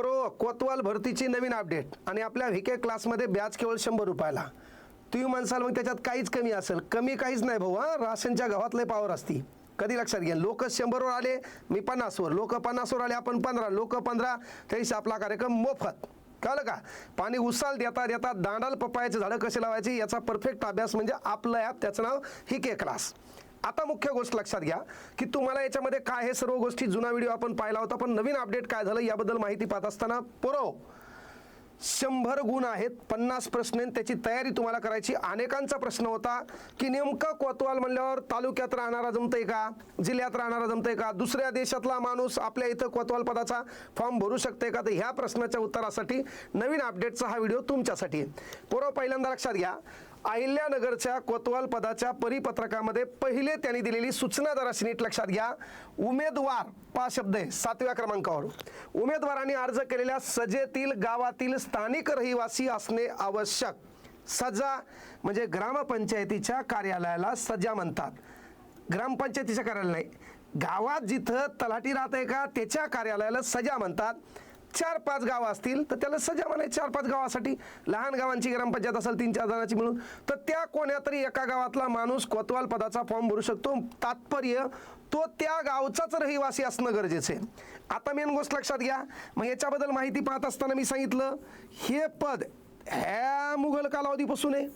पोरो, कोतवाल भरतीची नवीन अपडेट आणि आपल्या व्हीके क्लासमध्ये बॅच केवळ 100 रुपयाला. तुम्ही म्हणसाल मग त्याच्यात काहीच कमी असेल. कमी काहीच नाही भाऊ. राशनच्या गव्हात लय पावर असती. कधी लक्षात घ्या. लोक 100वर आले, मी 50वर. लोक 50वर आले, आपण 15. लोक 15, त्याशी आपला कार्यक्रम मोफत. कळलं का? पाणी उसाल देता देता दांडाल पपायाचे झाडं कसे लावायचे याचा परफेक्ट अभ्यास म्हणजे आपलं ॲप. त्याचं नाव व्हीके क्लास. आता मुख्य गोष्ट लक्षात घ्या की तुम्हाला याच्यामध्ये काय हे सर्व गोष्टी जुना व्हिडिओ आपण पाहिला होता, पण नवीन अपडेट काय झालं याबद्दल माहिती पाहत असताना पोरो 100 गुण आहेत, 50 प्रश्न आहेत, त्याची तयारी तुम्हाला करायची. अनेकांचा प्रश्न होता की नेमकं कोतवाल म्हणल्यावर तालुक्यात राहणारा जमतंय का, जिल्ह्यात राहणारा जमतंय का, दुसऱ्या देशातला माणूस आपल्या इथं कोतवाल पदाचा फॉर्म भरू शकते का? तर ह्या प्रश्नाच्या उत्तरासाठी नवीन अपडेटचा हा व्हिडिओ तुमच्यासाठी आहे. पोरो पहिल्यांदा लक्षात घ्या, अहिल्यानगरच्या कोतवाल पदाच्या परिपत्रकामध्ये पहिले त्यांनी दिलेली सूचना जराशी नीट लक्षात घ्या. उमेदवार 5 शब्द आहे 7व्या क्रमांकावर. उमेदवारांनी अर्ज केलेल्या सजेतील गावातील स्थानिक रहिवासी असणे आवश्यक. सजा म्हणजे ग्रामपंचायतीच्या कार्यालयाला सजा म्हणतात. ग्रामपंचायतीच्या कार्यालय नाही, गावात जिथं तलाठी राहतंय का त्याच्या कार्यालयाला सजा म्हणतात. 4-5 गावं असतील तर त्याला सजा म्हणायची. 4-5 गावासाठी. लहान गावांची ग्रामपंचायत असेल 3-4 जणांची मिळून, तर त्या कोण्या तरी एका गावातला माणूस कोतवाल पदाचा फॉर्म भरू शकतो. तात्पर्य तो त्या गावचाच रहिवासी असणं गरजेचं आहे. आता मेन गोष्ट लक्षात घ्या. मग याच्याबद्दल माहिती पाहत असताना मी सांगितलं हे पद ह्या मुघल कालावधीपासून आहे.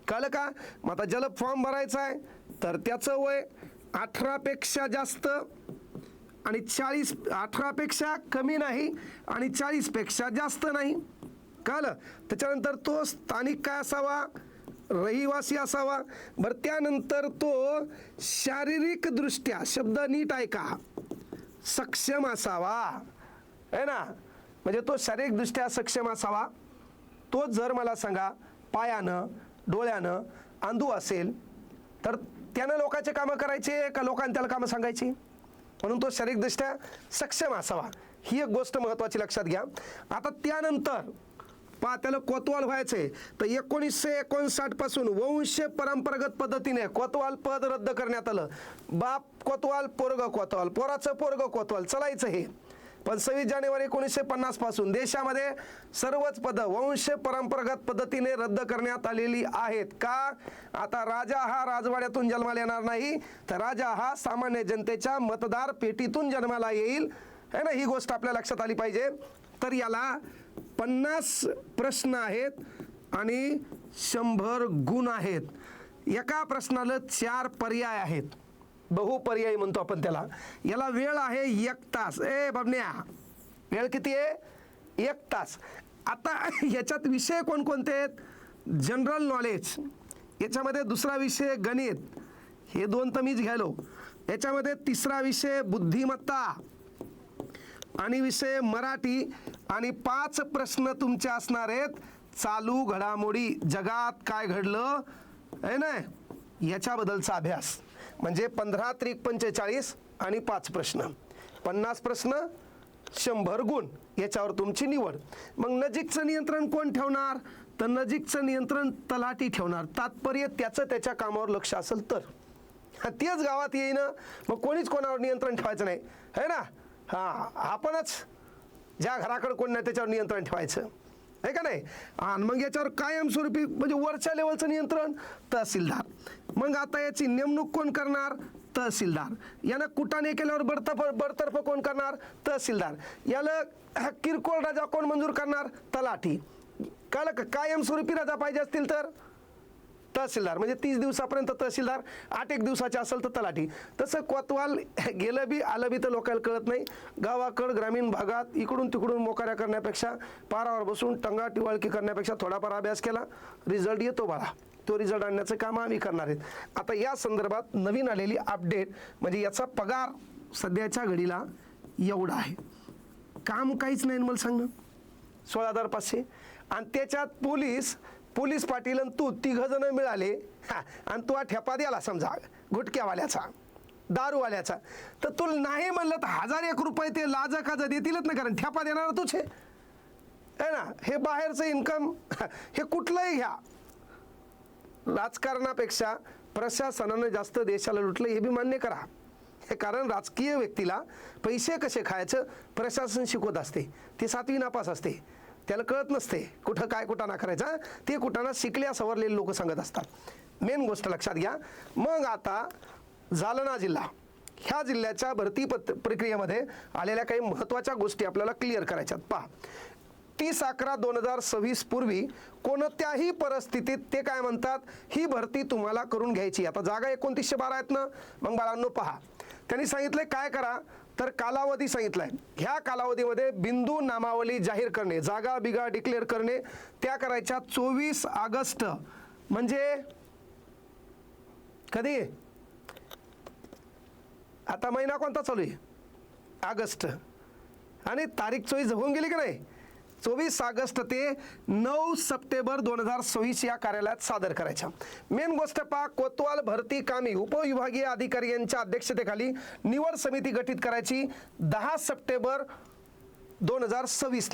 कळलं का? मग आता ज्याला फॉर्म भरायचा आहे तर त्याचं वय 18 पेक्षा जास्त आणि 40, 18 पेक्षा कमी नाही आणि 40 पेक्षा जास्त नाही. कळलं? त्याच्यानंतर तो स्थानिक काय असावा, रहिवासी असावा. बरं, त्यानंतर तो शारीरिक दृष्ट्या, शब्द नीट ऐका, सक्षम असावा. आहे ना? म्हणजे तो शारीरिक दृष्ट्या सक्षम असावा. तो जर मला सांगा पायानं डोळ्यानं अंधू असेल तर त्यानं लोकांचे कामं करायचे का लोकांनी त्याला कामं सांगायची? म्हणून तो शारीरिकदृष्ट्या सक्षम असावा. ही एक गोष्ट महत्त्वाची लक्षात घ्या. आता त्यानंतर त्याला कोतवाल व्हायचंय तर 1959 पासून वंश परंपरागत पद्धतीने कोतवाल पद रद्द करण्यात आलं. बाप कोतवाल, पोरग कोतवाल, पोराचं पोरग कोतवाल चालायचं हे. पण 26 जानेवारी 1950 पासून देशामध्ये सर्वच पद वंश परंपरागत पद्धतीने रद्द करण्यात आलेली आहेत. का? आता राजा हा राजवाड्यातून जन्माला येणार नाही, तर राजा हा सामान्य जनतेच्या मतदार पेटीतून जन्माला येईल. है ना? ही गोष्ट आपल्या लक्षात आली पाहिजे. तर याला 50 प्रश्न आहेत आणि 100 गुण आहेत. एका प्रश्नाला 4 पर्याय आहेत. बहुपर्यायी म्हणतो आपण त्याला. याला वेळ आहे 1 तास. बाबन्या, वेळ किती आहे? 1 तास. आता याच्यात विषय कोणकोणते आहेत? जनरल नॉलेज, याच्यामध्ये दुसरा विषय गणित, हे 2 तर मीच घ्यायलो. याच्यामध्ये तिसरा विषय बुद्धिमत्ता आणि विषय मराठी आणि 5 प्रश्न तुमचे असणार आहेत चालू घडामोडी, जगात काय घडलं आहे ना याच्याबद्दलचा अभ्यास. म्हणजे 15 त्रिक 45 आणि 5 प्रश्न, 50 प्रश्न, 100 गुण, याच्यावर तुमची निवड. मग नजीकचं नियंत्रण कोण ठेवणार? तर नजीकचं नियंत्रण तलाठी ठेवणार. तात्पर्य त्याचं त्याच्या कामावर लक्ष असेल तर. तेच गावात येईन, मग कोणीच कोणावर नियंत्रण ठेवायचं नाही. है ना? आपणच ज्या घराकडे कोण नाही त्याच्यावर नियंत्रण ठेवायचं आहे का नाही? आणि मग याच्यावर कायमस्वरूपी म्हणजे वरच्या लेवलचं नियंत्रण तहसीलदार. मग आता याची नेमणूक कोण करणार? तहसीलदार. यानं कुटाने केल्यावर बडतर्फ कोण करणार? तहसीलदार. याला किरकोळ रजा कोण मंजूर करणार? तलाठी. कळलं का? कायमस्वरूपी रजा पाहिजे असतील तर तहसीलदार. म्हणजे 30 दिवसापर्यंत तहसीलदार, 8 दिवसाचे असेल तर तलाठी. तसं कोतवाल गेलं बी आलं बी तर लोकांना कळत नाही. गावाकड ग्रामीण भागात इकडून तिकडून मोकाऱ्या करण्यापेक्षा, पारावर बसून टंगा टिवाळकी करण्यापेक्षा थोडाफार अभ्यास केला, रिझल्ट येतो बाळा. तो रिझल्ट आणण्याचं काम आम्ही करणार आहेत. आता या संदर्भात नवीन आलेली अपडेट म्हणजे याचा पगार सध्याच्या घडीला एवढा आहे. काम काहीच नाही मला सांगणं, 16,500. आणि त्याच्यात पोलीस पाटील आणि तू 3 जण मिळाले आणि तू ठेपा द्याला समजा गुटक्यावाल्याचा, दारूवाल्याचा, तर तू नाही म्हणलं तर 1001 रुपये ते लाजा काजा देतीलच ना, कारण ठेपा देणार तूच आहे ना. हे बाहेरचं इन्कम हे कुठलंही घ्या, राजकारणापेक्षा प्रशासनानं जास्त देशाला लुटलं हे बी मान्य करा. कारण राजकीय व्यक्तीला पैसे कसे खायचं प्रशासन शिकवत असते. ते 7वी नापास असते, त्याला कळत नसते कुठं काय कुटाणा करायचा. ते कुटाणा शिकल्या सवरलेले लोक सांगत असतात. मेन गोष्ट लक्षात घ्या. मग आता जालना जिल्हा, ह्या जिल्ह्याच्या भरती प्रक्रियेमध्ये आलेल्या काही महत्त्वाच्या गोष्टी आपल्याला क्लिअर करायच्यात. पहा, 30/11/2026 पूर्वी कोणत्याही परिस्थितीत ते काय म्हणतात, ही भरती तुम्हाला करून घ्यायची. आता जागा 2912 आहेत ना. मग बाळांनो पहा, त्यांनी सांगितलंय काय करा, तर कालावधी सांगितलाय. ह्या कालावधीमध्ये बिंदू नामावली जाहीर करणे, जागा बिगा डिक्लेअर करणे, त्या करायच्या 24 ऑगस्ट. म्हणजे कधी, आता महिना कोणता चालू आहे, ऑगस्ट, आणि तारीख 24 होऊन गेली की नाही. 24 ऑगस्ट ते 9 सप्टेंबर 2026 या कार्यालयात सादर करायच्या. मेन गोष्ट पहा, कोतवाल भरती कामी उपविभागीय अधिकारी यांच्या अध्यक्षतेखाली निवड समिती गठीत करायची 10 सप्टेंबर 2026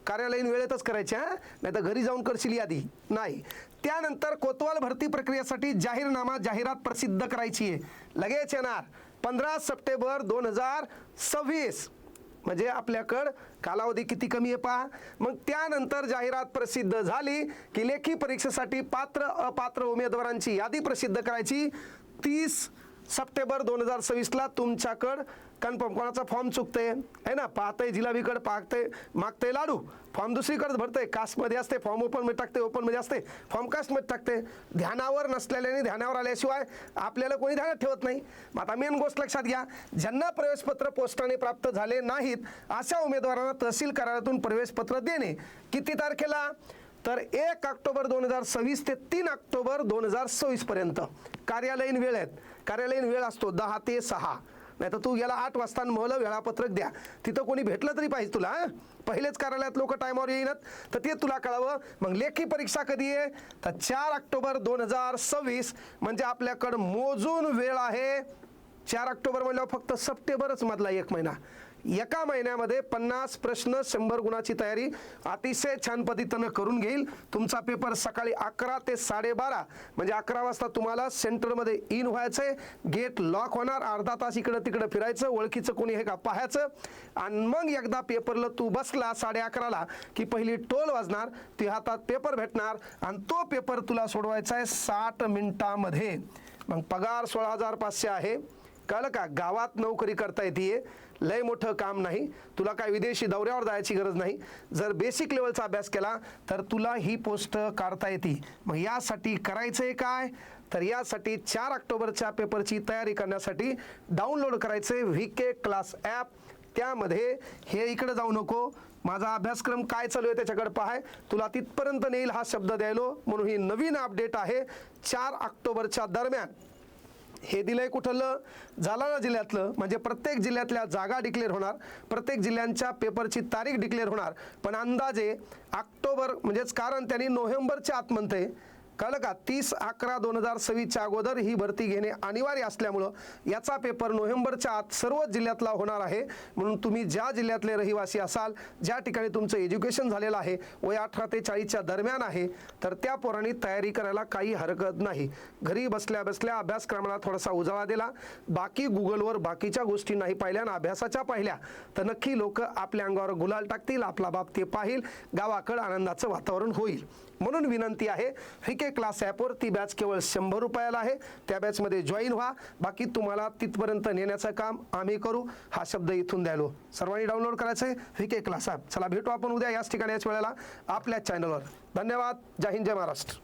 कार्यालयीन वेळेतच करायच्या, नाही तर घरी जाऊन करशील यादी नाही. त्यानंतर कोतवाल भरती प्रक्रियेसाठी जाहीरनामा जाहिरात प्रसिद्ध करायची आहे, लगेच येणार 15 सप्टेंबर 2026. म्हणजे आपल्याकडं कालावधी किती कमी आहे पहा. मग त्यानंतर जाहिरात प्रसिद्ध झाली की लेखी परीक्षेसाठी पात्र अपात्र उमेदवारांची यादी प्रसिद्ध करायची 30 सप्टेंबर 2026 तुमच्याकडं कन्फर्म. कोणाचा फॉर्म चुकते आहे ना, पाहतंय जिलाबीकडे, पाहतंय मागतंय लाडू, फॉर्म दुसरीकडे भरतंय, कास्टमध्ये असते फॉर्म, ओपनमध्ये टाकते, ओपनमध्ये असते फॉर्म, कास्टमध्ये टाकते. ध्यानावर नसलेल्याने ध्यानावर आल्याशिवाय आपल्याला कोणी ध्यानात ठेवत नाही. मग आता मेन गोष्ट लक्षात घ्या, ज्यांना प्रवेशपत्र पोस्टाने प्राप्त झाले नाहीत अशा उमेदवारांना तहसील कार्यालयातून प्रवेशपत्र देणे. किती तारखेला, तर 1 ऑक्टोबर 2026 ते 3 ऑक्टोबर 2026 पर्यंत कार्यालयीन वेळ आहेत. कार्यालयीन वेळ असतो 10 ते 6. नाही तर तू गेला 8 वाजता मला वेळापत्रक द्या, तिथं कोणी भेटलं तरी पाहिजे तुला. पहिलेच कार्यालयात लोक टायमावर येईनात, तर ते तुला कळावं. मग लेखी परीक्षा कधी आहे, तर 4 ऑक्टोबर 2026. म्हणजे आपल्याकडं मोजून वेळ आहे. 4 ऑक्टोबर म्हणल्यावर फक्त सप्टेंबरच मधला 1 महिना. एका महिन्यामध्ये 50 प्रश्न 100 गुणाची तयारी अतिशय छान पद्धतीनं करून घेईल. तुमचा पेपर सकाळी 11 ते 12:30 म्हणजे 11 वाजता तुम्हाला सेंटरमध्ये इन व्हायचंय. गेट लॉक होणार, अर्धा तास इकडं तिकडं फिरायचं, ओळखीचं कोणी आहे का पाहायचं, आणि मग एकदा पेपरला तू बसला 11:30 की पहिली टोल वाजणार, ती हातात पेपर भेटणार आणि तो पेपर तुला सोडवायचा आहे 60 मिनिटामध्ये. मग पगार 16,500 आहे. कळलं का, गावात नोकरी करता येते, लय मोठं काम नाही, तुला काय विदेशी दौऱ्यावर जायची गरज नाही. जर बेसिक लेवलचा अभ्यास केला तर तुला ही पोस्ट काढता येते. मग यासाठी करायचंय काय, तर यासाठी 4 ऑक्टोबरच्या पेपरची तयारी करण्यासाठी डाउनलोड करायचंय VK क्लास ॲप. त्यामध्ये हे इकडे जाऊ नको, माझा अभ्यासक्रम काय चालू आहे त्याच्याकडे पाहाय, तुला तिथपर्यंत नेईल हा शब्द द्यायलो. म्हणून ही नवीन अपडेट आहे 4 ऑक्टोबरच्या दरम्यान. हे दिलंय कुठलं, जालना जिल्ह्यातलं. म्हणजे प्रत्येक जिल्ह्यातल्या जागा डिक्लेअर होणार, प्रत्येक जिल्ह्यांच्या पेपरची तारीख डिक्लेअर होणार. पण अंदाजे ऑक्टोबर म्हणजेच, कारण त्यांनी नोव्हेंबरच्या आत म्हणते, कळलं का, 30/11/2026 अगोदर ही भरती घेणे अनिवार्य असल्यामुळं याचा पेपर नोव्हेंबरच्या आत सर्व जिल्ह्यातला होणार आहे. म्हणून तुम्ही ज्या जिल्ह्यातले रहिवासी असाल, ज्या ठिकाणी तुमचं एज्युकेशन झालेलं आहे, वय 18 ते 40च्या दरम्यान आहे, तर त्या पोरांनी तयारी करायला काही हरकत नाही. घरी बसल्या बसल्या अभ्यासक्रमाला थोडासा उजाळा दिला, बाकी गुगलवर बाकीच्या गोष्टी नाही पाहिल्या ना अभ्यासाच्या पाहिल्या, तर नक्की लोक आपल्या अंगावर गुलाल टाकतील, आपला बाप ते पाहिल, गावाकडं आनंदाचं वातावरण होईल. म्हणून विनंती आहे, VK क्लास ॲपवर ती बॅच केवळ 100 रुपयाला आहे. त्या बॅचमध्ये जॉईन व्हा, बाकी तुम्हाला तिथपर्यंत नेण्याचं काम आम्ही करू. हा शब्द इथून द्यायलो. सर्वांनी डाउनलोड करायचं आहे VK क्लास ॲप. चला भेटू आपण उद्या याच ठिकाणी याच वेळेला आपल्या चॅनलवर. धन्यवाद. जय हिंद, जय महाराष्ट्र.